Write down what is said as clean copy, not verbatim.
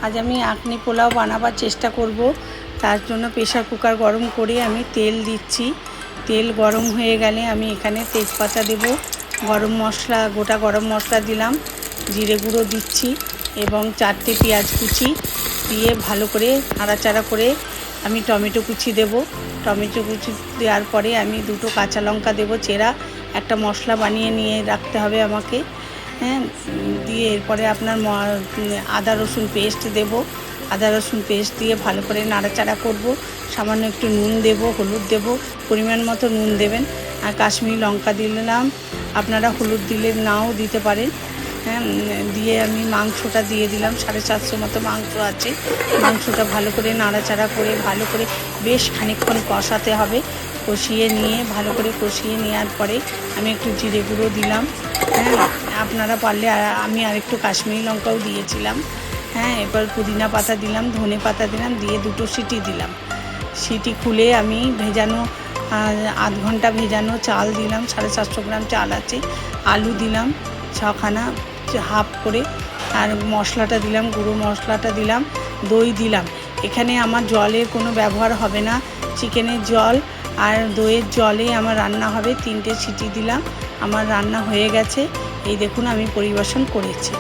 আজ আমি আঁকনি পোলাও বানাবার চেষ্টা করব। তার জন্য প্রেসার কুকার গরম করে আমি তেল দিচ্ছি। তেল গরম হয়ে গেলে আমি এখানে তেজপাতা দেব, গরম মশলা, গোটা গরম মশলা দিলাম, জিরে গুঁড়ো দিচ্ছি এবং 4টে পেঁয়াজ কুচি দিয়ে ভালো করে নাড়াচাড়া করে আমি টমেটো কুচি দেব। টমেটো কুচি দেওয়ার পরে আমি 2টো কাঁচা লঙ্কা দেব চেরা। একটা মশলা বানিয়ে নিয়ে রাখতে হবে আমাকে, হ্যাঁ। দিয়ে এরপরে আপনার আদা রসুন পেস্ট দেব। আদা রসুন পেস্ট দিয়ে ভালো করে নাড়াচাড়া করব। সামান্য একটু নুন দেব, হলুদ দেব, পরিমাণ মতো নুন দেবেন। আর কাশ্মীরি লঙ্কা দিলাম, আপনারা হলুদ দিলে নাও দিতে পারেন, হ্যাঁ। দিয়ে আমি মাংসটা দিয়ে দিলাম, 750 মতো মাংস আছে। মাংসটা ভালো করে নাড়াচাড়া করে ভালো করে বেশ খানিকক্ষণ কষাতে হবে। কষিয়ে নিয়ে ভালো করে কষিয়ে নেওয়ার পরে আমি একটু জিরে গুঁড়ো দিলাম, হ্যাঁ। আপনারা পারলে আমি আরেকটু কাশ্মীরি লঙ্কাও দিয়েছিলাম, হ্যাঁ। এবার পুদিনা পাতা দিলাম, ধনে পাতা দিলাম, দিয়ে 2টো সিটি দিলাম। সিটি খুলে আমি ভেজানো 8 ঘন্টা ভেজানো চাল দিলাম, 750 গ্রাম চাল আছে। আলু দিলাম 6খানা, হাফ করে। আর মশলাটা দিলাম, গুঁড়ো মশলাটা দিলাম, দই দিলাম। এখানে আমার জলের কোনো ব্যবহার হবে না, চিকেনের জল আর দইয়ের জলে আমার রান্না হবে। 3টে সিটি দিলাম, আমার রান্না হয়ে গেছে। এই দেখুন আমি পরিবেশন করেছি।